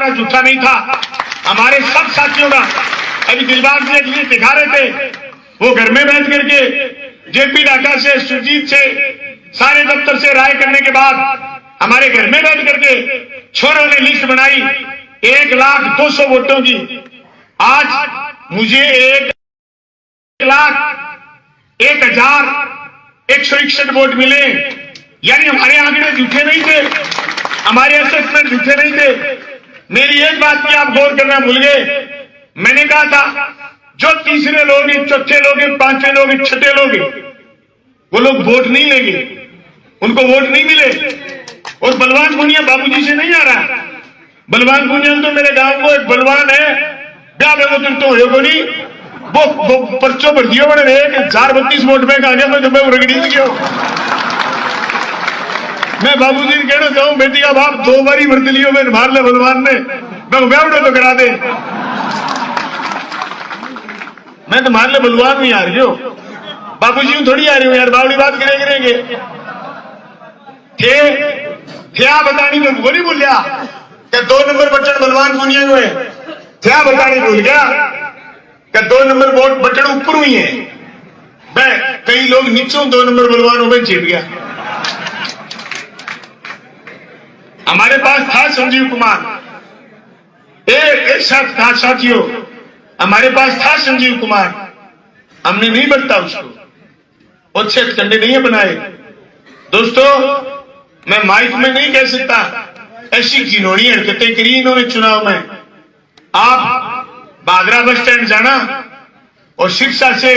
आंकड़ा झूठा नहीं था। हमारे सब साथियों का अभी दिलबाग जी एक लिस्ट दिखा रहे थे, वो घर में बैठ करके जेपी ढाका से, सुरजीत से, सारे दफ्तर से राय करने के बाद हमारे घर में बैठ करके छोरों ने लिस्ट बनाई 1,200,000 वोटों की। आज मुझे 1,01,161 वोट मिले, यानी हमारे आंकड़े झूठे नहीं थे, हमारे असेसमेंट झूठे नहीं थे। मेरी एक बात की आप गौर करना भूल गए, मैंने कहा था जो तीसरे लोग हैं, चौथे लोग हैं, पांचवें लोग हैं, छठे लोग हैं, वो लोग वोट नहीं लेंगे, उनको वोट नहीं मिले। और बलवान पुनिया बाबूजी से नहीं आ रहा। बलवान पुनिया तो मेरे गांव को एक बलवान है, ब्याह में तुम तो हो नहीं, वो पर्चो भर दियो मैंने 1,032 वोट में कहा गया, मैं तुम्हें रगड़ी गया। मैं बाबूजी ने कहना चाहूं, बेटी का बाप 2 बारी भर्ती लियो में मार ले बलवान ने, मैं ब्याह तो करा दे, मैं तो मार ले बलवान नहीं आ रही हो, बाबूजी थोड़ी आ रही हूं यार, बावड़ी बात करेंगे थे आप बतानी तो वो नहीं भूल गया क्या 2 नंबर बटन बलवान पुनिया को है, थे बतानी भूल गया क्या 2 नंबर वोट बटन ऊपर हुई है, मैं कई लोग नीचों 2 नंबर बलवानों में जीत गया। हमारे पास था संजीव कुमार, एक साथ था साथियों, हमारे पास था संजीव कुमार, हमने नहीं बरता उसको, और 6 कंडे नहीं बनाए। दोस्तों मैं माइक में नहीं कह सकता, ऐसी घिनौनी हरकतें करी इन्होंने चुनाव में। आप बागरा बस स्टैंड जाना और सिरसा से,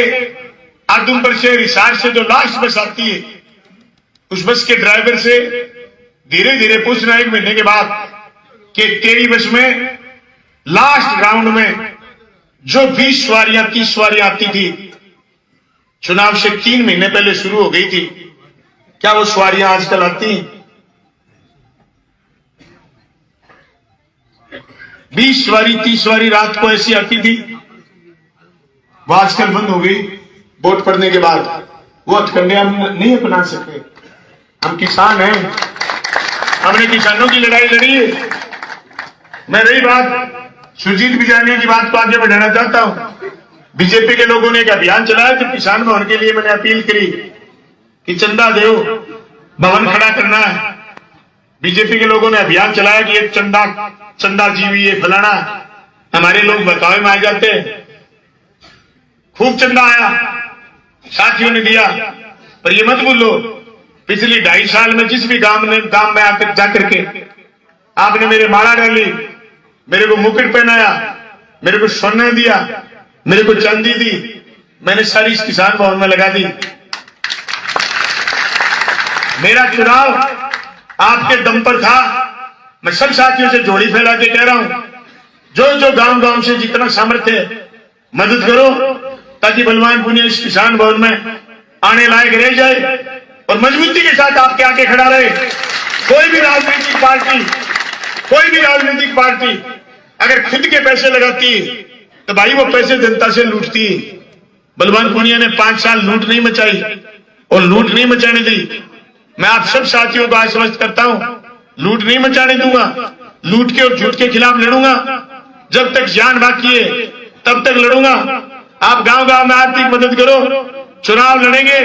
आदमपुर से, रिसार से जो लास्ट बस आती है, उस बस के ड्राइवर से धीरे धीरे पूछना 1 महीने के बाद कि तेरी बस में लास्ट राउंड में जो 20 सवारियां 30 सवारियां आती थी, चुनाव से 3 महीने पहले शुरू हो गई थी, क्या वो सवारियां आजकल आती? 20 सवारी 30 सवारी रात को ऐसी आती थी, वो आजकल बंद हो गई वोट पड़ने के बाद। वो हथकंडे हम नहीं अपना सके, हम किसान हैं, हमने किसानों की लड़ाई लड़ी है। मैं रही बात सुरजीत बिजानिया की बात को आगे बढ़ाना चाहता हूं। बीजेपी के लोगों ने एक अभियान चलाया तो किसान भवन के लिए मैंने अपील करी कि चंदा दो, भवन खड़ा करना है। बीजेपी के लोगों ने अभियान चलाया कि एक चंदा जीवी ये फलाना, हमारे लोग बतावे में आ जाते, खूब चंदा आया, साथियों ने दिया। पर ये मत भूलो, पिछली 2.5 साल में जिस भी गांव में आकर जाकर के आपने मेरे माला डाली, मेरे को मुकुट पहनाया, मेरे को सोना दिया, मेरे को चांदी दी, मैंने सारी इस किसान भवन में लगा दी। मेरा चुनाव आपके दम पर था। मैं सब साथियों से जोड़ी फैला के कह रहा हूं, जो गांव से जितना सामर्थ्य है मदद करो, ताकि बलवान पुनिया इस किसान भवन में आने लायक रह जाए और मजबूती के साथ आपके आगे खड़ा रहे। कोई भी राजनीतिक पार्टी अगर खुद के पैसे लगाती तो भाई वो पैसे जनता से लूटती। बलवान पुनिया ने 5 साल लूट नहीं मचाई और लूट नहीं मचाने दी। मैं आप सब साथियों को आश्वस्त करता हूं, लूट नहीं मचाने दूंगा, लूट के और झूठ के खिलाफ लड़ूंगा। जब तक जान बाकी है तब तक लड़ूंगा। आप गांव में आर्थिक मदद करो, चुनाव लड़ेंगे,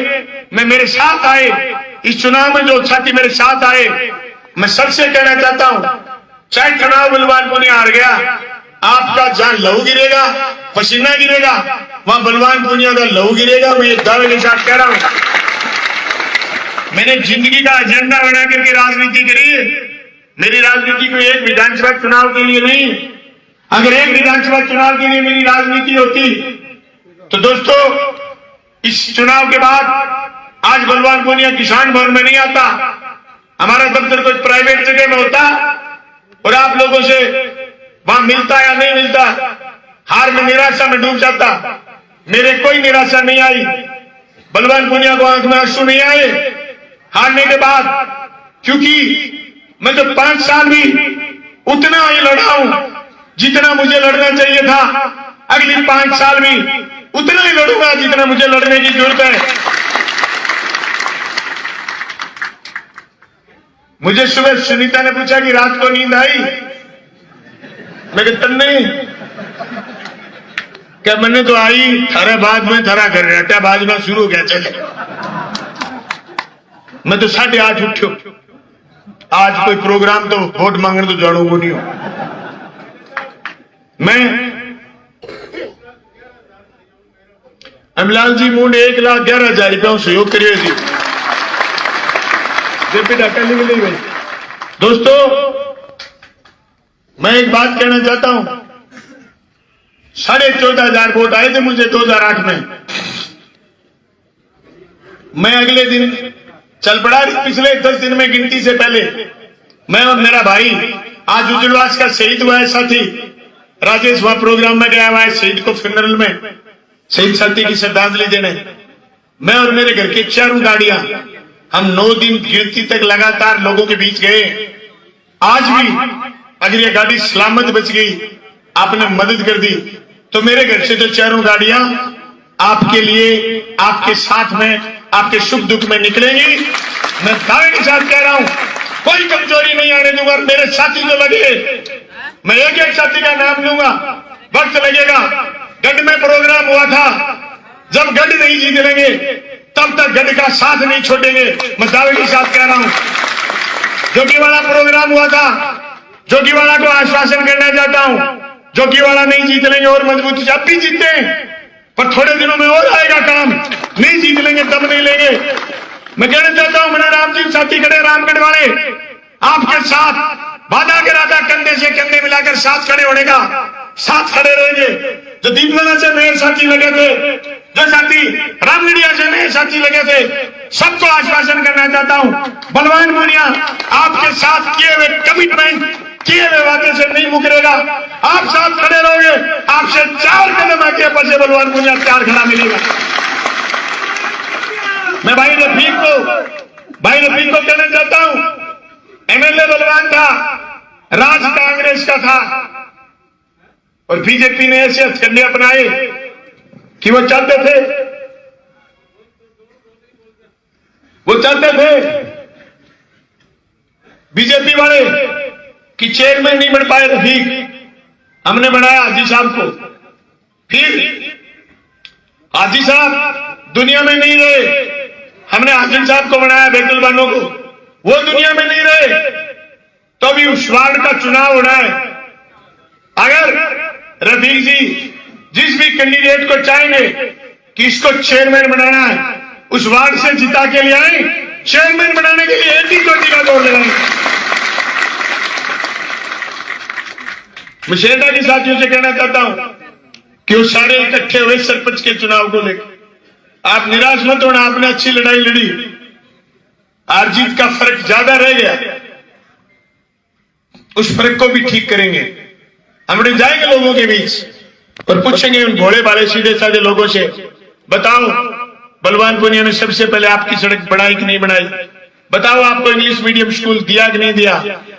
मैं मेरे साथ आए, इस चुनाव में जो साथी मेरे साथ आए, मैं सबसे कहना चाहता हूं, चाहे चुनाव बलवान पुनिया हार गया, आपका जहां लहू गिरेगा, पसीना गिरेगा, वहां बलवान पुनिया का लहू गिरेगा। मैं एक दावे के साथ कह रहा हूं। मैंने जिंदगी का एजेंडा बना करके राजनीति करी है। मेरी राजनीति को एक विधानसभा चुनाव के लिए नहीं, अगर एक विधानसभा चुनाव के लिए मेरी राजनीति होती तो दोस्तों इस चुनाव के बाद आज बलवान पुनिया किसान भवन में नहीं आता, हमारा दफ्तर कोई प्राइवेट जगह में होता और आप लोगों से वहां मिलता या नहीं मिलता, हार में निराशा में डूब जाता। मेरे कोई निराशा नहीं आई, बलवान पुनिया को आंख में आंसू नहीं आए हारने के बाद, क्योंकि मैं तो 5 साल भी उतना ही लड़ा हूं जितना मुझे लड़ना चाहिए था। अगली 5 साल भी उतना ही लड़ूंगा जितना मुझे लड़ने की जरूरत है। मुझे सुबह सुनीता ने पूछा कि रात को नींद आई, मैं कहता नहीं क्या मैंने तो आई थारे बाद में थारा घर रहता बाद में शुरू हो गया चले। मैं तो 8:30 उठ्यो, आज कोई प्रोग्राम तो वोट मांगने तो जानो वो नहीं हो। मैं अमलाल जी मूड 1,11,000 रुपया सहयोग करिए जी जेपी डाटा लिख ली भाई। दोस्तों मैं एक बात कहना चाहता हूं, 14,500 वोट आए थे मुझे 2008 में। मैं अगले दिन चल पड़ा, पिछले 10 दिन में गिनती से पहले मैं और मेरा भाई आज उज्जवलवास का शहीद हुआ है साथी राजेश, वहां प्रोग्राम में गया हुआ है शहीद को फ्यूनरल में शहीद साथी की श्रद्धांजलि देने। मैं और मेरे घर के 4 गाड़ियां हम 9 दिन गिनती तक लगातार लोगों के बीच गए। आज भी अगर ये गाड़ी सलामत बच गई, आपने मदद कर दी, तो मेरे घर से तो 4 गाड़ियां आपके लिए, आपके साथ में, आपके सुख दुख में निकलेंगी। मैं दावे के साथ कह रहा हूं, कोई कमजोरी नहीं आने दूंगा। मेरे साथी जो लगे, मैं एक साथी का नाम लूंगा, वक्त लगेगा। गढ़ में प्रोग्राम हुआ था, जब गढ़ नहीं जीत लेंगे तब तक गढ़ का साथ नहीं छोड़ेंगे। मैं दावे के साथ कह रहा हूं, जोगीवाड़ा प्रोग्राम हुआ था, जोगीवाड़ा को आश्वासन करना चाहता हूं, जोगीवाड़ा नहीं जीत लेंगे और मजबूती से, अब भी जीतते हैं पर थोड़े दिनों में और आएगा काम, नहीं जीत लेंगे तब नहीं लेंगे। मैं कहना चाहता हूं, मेरे राम जी साथी खड़े रामगढ़ वाले, आपके साथ वादा करा था कंधे से कंधे मिलाकर साथ खड़े होने का, साथ खड़े रहेंगे। जो दीपमला से नए साथी लगे थे, जो साथी रामगढ़िया से नए साथी लगे थे, सबको आश्वासन करना चाहता हूं, बलवान मुनिया आपके साथ किए हुए कमिटमेंट, किए हुए वादे से नहीं मुकरेगा। आप साथ खड़े रहोगे, आपसे 4 कदम आगे पीछे बलवान मुनिया 4 खड़ा मिलेगा। मैं भाई रफीक को कहना चाहता हूं, एमएलए बलवान था, राज कांग्रेस का था और बीजेपी ने ऐसे हथकंडे अपनाए कि वो चाहते थे बीजेपी वाले कि चेयरमैन नहीं बन पाए रफीक, हमने बनाया हाजी साहब को। फिर हाजी साहब दुनिया में नहीं रहे, हमने हाजी साहब को बनाया, बैतुल बानो को, वो दुनिया में नहीं रहे, तो अभी उस वार्ड का चुनाव होना है। अगर रफीक जी जिस भी कैंडिडेट को चाहेंगे कि इसको चेयरमैन बनाना है, उस वार्ड से जिता के लिए आए, चेयरमैन बनाने के लिए 80 कोटी का दौड़ लगाएंगे। मैं शेरडा के साथियों से कहना चाहता हूं कि वो सारे इकट्ठे हुए सरपंच के चुनाव को लेकर, आप निराश मत होना, आपने अच्छी लड़ाई लड़ी, हार जीत का फर्क ज्यादा रह गया, उस फर्क को भी ठीक करेंगे। हम जाएंगे लोगों के बीच और पूछेंगे उन भोले भाले सीधे साधे लोगों से, बताओ बलवान पुनिया ने सबसे पहले आपकी सड़क बनाई कि नहीं बनाई, बताओ आपको इंग्लिश मीडियम स्कूल दिया कि नहीं दिया,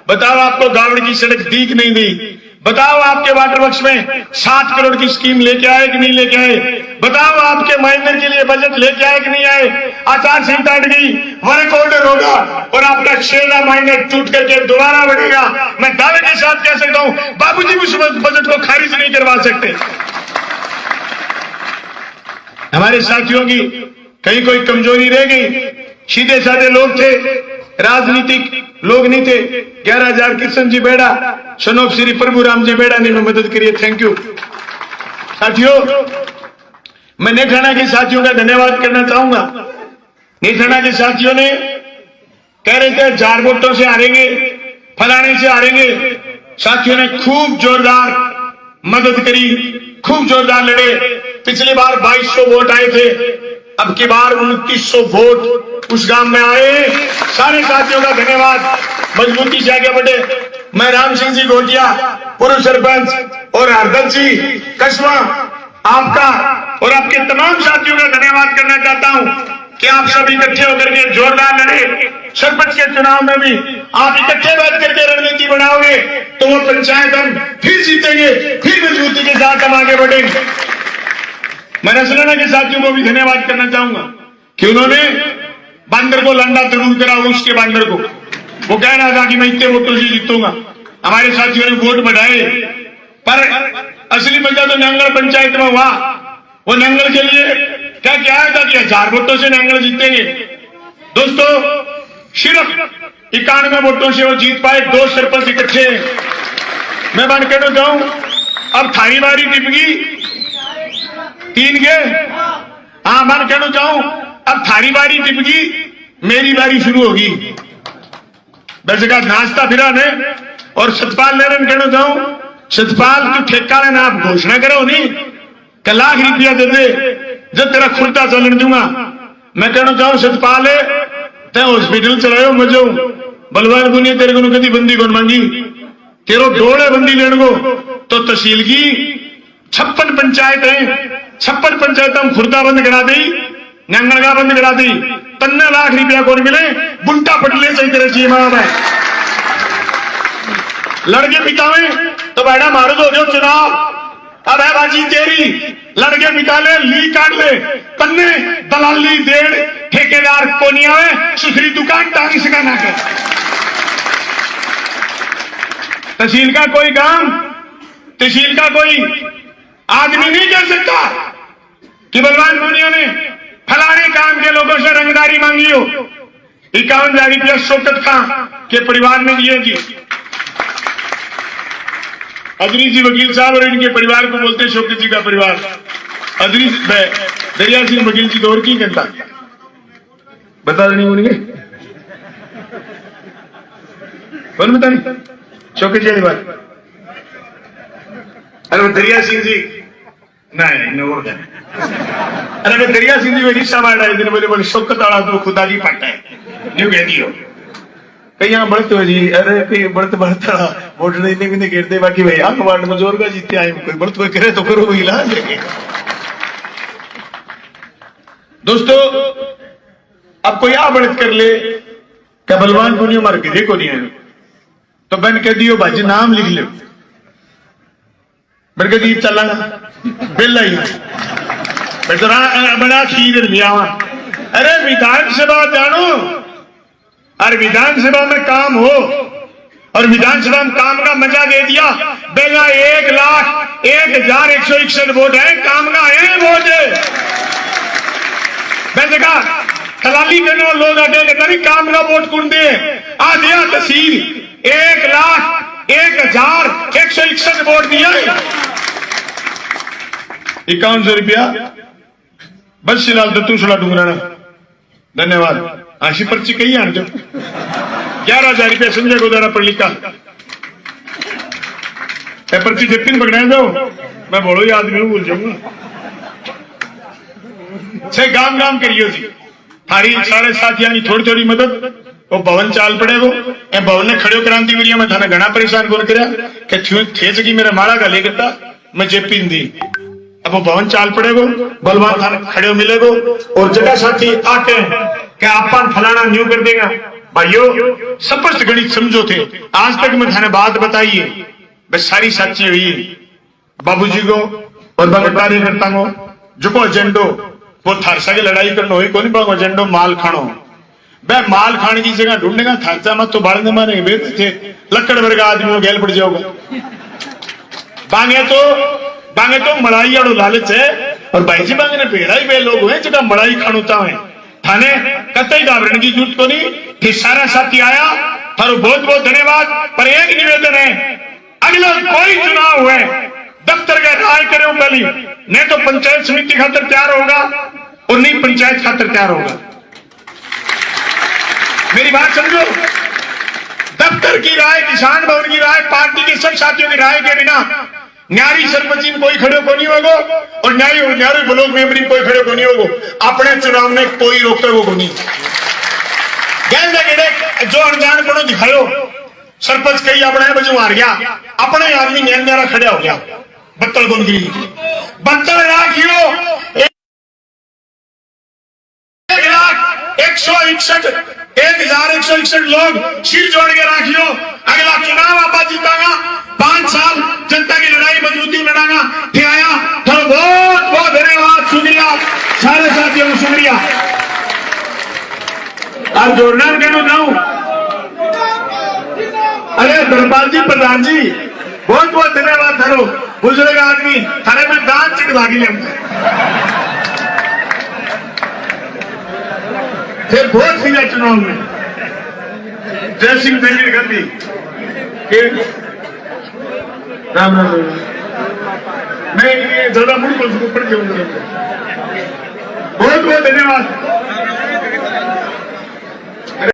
बताओ आपको गांव की सड़क दी कि नहीं दी, बताओ आपके वाटर वर्क्स में 7 करोड़ की स्कीम लेके आए कि नहीं लेके आए, बताओ आपके माइनर के लिए बजट लेके आए कि नहीं आए। आचार संहिता हट गई, वर्क ऑर्डर होगा और आपका 6 माइनर टूट करके दोबारा बढ़ेगा। मैं दावे के साथ कह सकता हूं, बाबूजी उस बजट को खारिज नहीं करवा सकते। हमारे साथियों की कहीं कोई कमजोरी रह गई, सीधे साधे लोग थे, राजनीतिक लोग नहीं थे। 11,000 कृष्ण जी बेड़ा, सनोप श्री प्रभु राम जी बेड़ा ने मदद करी, थैंक यू साथियों। मैं नेठाना के साथियों का धन्यवाद करना चाहूंगा। नेठाना के साथियों ने कह रहे थे 4 वोटों से हारेंगे, फलाने से हारेंगे, साथियों ने खूब जोरदार मदद करी, खूब जोरदार लड़े। पिछली बार 2200 वोट आए थे, अब की बार 2900 वोट उस गांव में आए। सारे साथियों का धन्यवाद, मजबूती से आगे बढ़े। मैं राम सिंह जी घोटिया, पूर्व सरपंच, और हरदल जी कस्बा, आपका और आपके तमाम साथियों का धन्यवाद करना चाहता हूं कि आप सब इकट्ठे होकर के जोरदार लड़े। सरपंच के चुनाव में भी आप इकट्ठे बैठ करके रणनीति बनाओगे तो वो पंचायत हम फिर जीतेंगे, फिर मजबूती के साथ हम आगे बढ़ेंगे। मैं रसलाना के साथियों को भी धन्यवाद करना चाहूंगा कि उन्होंने बांदर को लंडा जरूर करा, उसके बांदर को वो कह रहा था कि मैं इतने वोटों से जीतूंगा। हमारे साथियों ने वोट बढ़ाए, पर असली मजा तो नंगल पंचायत में हुआ। वो नंगल के लिए क्या क्या था कि 1000 वोटों से नंगल जीतेंगे। दोस्तों सिर्फ 91 वोटों से वो जीत पाए, 2 सरपंच इकट्ठे। मैं मान कहना चाहूं अब थारी बारी टिपगी 3 के। हाँ मान कहना चाहूं अब थारी बारी टिपगी, मेरी बारी शुरू होगी। वैसे का नाश्ता फिरा ने और सतपाल ने कहना चाहूं सतपाल तू ठेका लेना आप घोषणा करो नहीं 1 लाख रुपया दे दे जब तेरा खुलता चलन दूंगा। मैं कहना चाहूं सतपाल तय हॉस्पिटल चलायो मजो बलवान को नहीं तेरे को कभी बंदी कौन मांगी तेरो डोले बंदी लेने को। तो तहसील की 56 पंचायत है, 56 पंचायत हम खुर्दा बंद करा दी, नंगलगा बंद करा दी। 13 लाख रुपया कौन मिले बुंटा पटले चाहिए तेरे चीमा में लड़के पितावे तो बेटा मारो तो हो चुनाव। अब है बाजी तेरी लड़के पिता ले ली काट ले तन्ने दलाली देड़ ठेकेदार कोनिया में सुसरी दुकान टांग सका ना के। तहसील का कोई काम, तहसील का कोई आदमी नहीं कह सकता कि बलवान मुनिया ने फलाने काम के लोगों से रंगदारी मांगी हो। 51,000 रुपया शौकत खां के परिवार ने दिए जी। अदरीस जी वकील साहब और इनके परिवार को बोलते हैं शौकत जी का परिवार। अदरीस दरिया सिंह वकील जी दौर की कहता बता नहीं बोलेंगे कौन बता नहीं शौकत जी वाली बात। अरे दरिया सिंह जी नहीं और अरे दरिया सिंह जी रिक्शा मार रहे दिन बोले शौकत वाला तो खुदा की पट्टा है न्यू कहती हो कहीं यहाँ बढ़ते हो जी। अरे कहीं बढ़ते बढ़ता वोट नहीं गिरते बाकी भाई आंख वार्ड में जोर का जीते आए कोई बढ़त कोई करे तो करो कोई इलाज लेके। दोस्तों अब कोई आ बढ़त कर ले क्या बलवान को नहीं मार के देखो नहीं है तो बन कह दियो भाजी नाम लिख लो बन के दी चला बिल आई बड़ा खीर लिया। अरे विधानसभा जानो और विधानसभा में काम हो और विधानसभा में काम का मजा दे दिया। बेगा 1,01,161 वोट है काम का है वोट वैसे का दलाली करने वाले लोग आते नहीं काम का वोट कौन दे आ दिया तहसील 1,01,161 वोट दिया 5100 रुपया बस फिलहाल दत्तू सुला डूंगराना धन्यवाद। आशी पर्ची कही आने जो 11,000 रुपया संजय गोदारा पर लिखा पर्ची जतिन पकड़ा दो मैं बोलो ही आदमी भूल जाऊंगा। छह गांव गांव करियो जी थारी सारे साथियों की थोड़ी थोड़ी मदद वो भवन चाल पड़े वो भवन ने खड़े क्रांति वीडियो में थाने घना परेशान कौन कर थे सकी मेरा माड़ा का लेकर था मैं जेपी दी। अब वो भवन चाल पड़ेगो बलवान थाने खड़े मिलेगो और जगह साथी आके क्या आपन फलाना न्यू कर देगा। भाइयों स्पष्ट गणित समझो थे आज तक मैं थाने बात बताइए बस सारी सच्ची हुई बाबूजी को और बाकी कार्यकर्ता को जो एजेंडो वो थारसा की लड़ाई करना हो कौन पाओ एजेंडो माल खानो वह माल खाने की जगह ढूंढेगा थारसा मत तो बाढ़ मारे बेचते थे लकड़ वर्ग आदमी गैल पड़ जाओगा। बांगे तो मलाई और लालच है और भाई जी बांगे ने पेड़ा ही वे लोग हुए जगह मलाई खानुता है थाने कतई घबराने की जरूरत को नहीं फिर सारा साथी आया थारो बहुत बहुत धन्यवाद। पर एक निवेदन है अगला कोई चुनाव हुए दफ्तर का राय करे पहली नहीं तो पंचायत समिति खातर तैयार होगा और नहीं पंचायत खातर तैयार होगा। मेरी बात समझो दफ्तर की राय किसान भवन की राय पार्टी के सब साथियों की राय के बिना न्यारी सरपंची में कोई खड़े को नहीं होगा और न्यारी ब्लॉक मेंबरी में कोई खड़े को नहीं होगा। अपने चुनाव में कोई रोकते को नहीं जो अनजान को दिखायो सरपंच कही अपने बजू हार गया अपने आदमी न्यारा खड़ा हो गया बत्तल गुनगिरी बत्तल राखियो 1,161 लोग सिर जोड़ के राखियो अगला चुनाव आपा जीतागा 5 साल जनता की लड़ाई मजबूती लड़ागा फिर आया तो बहुत बहुत धन्यवाद शुक्रिया सारे साथियों को शुक्रिया। आप जोड़ना कहना चाहूं अरे धर्मपाल जी प्रधान जी बहुत बहुत धन्यवाद थारो बुजुर्ग आदमी थारे में दांत चिक लागी ले फिर बहुत खिला चुनाव में ड्रेसिंग पेंडेंट कर दी राम राम मैं ये ज्यादा मुड़ को ऊपर के बहुत बहुत धन्यवाद।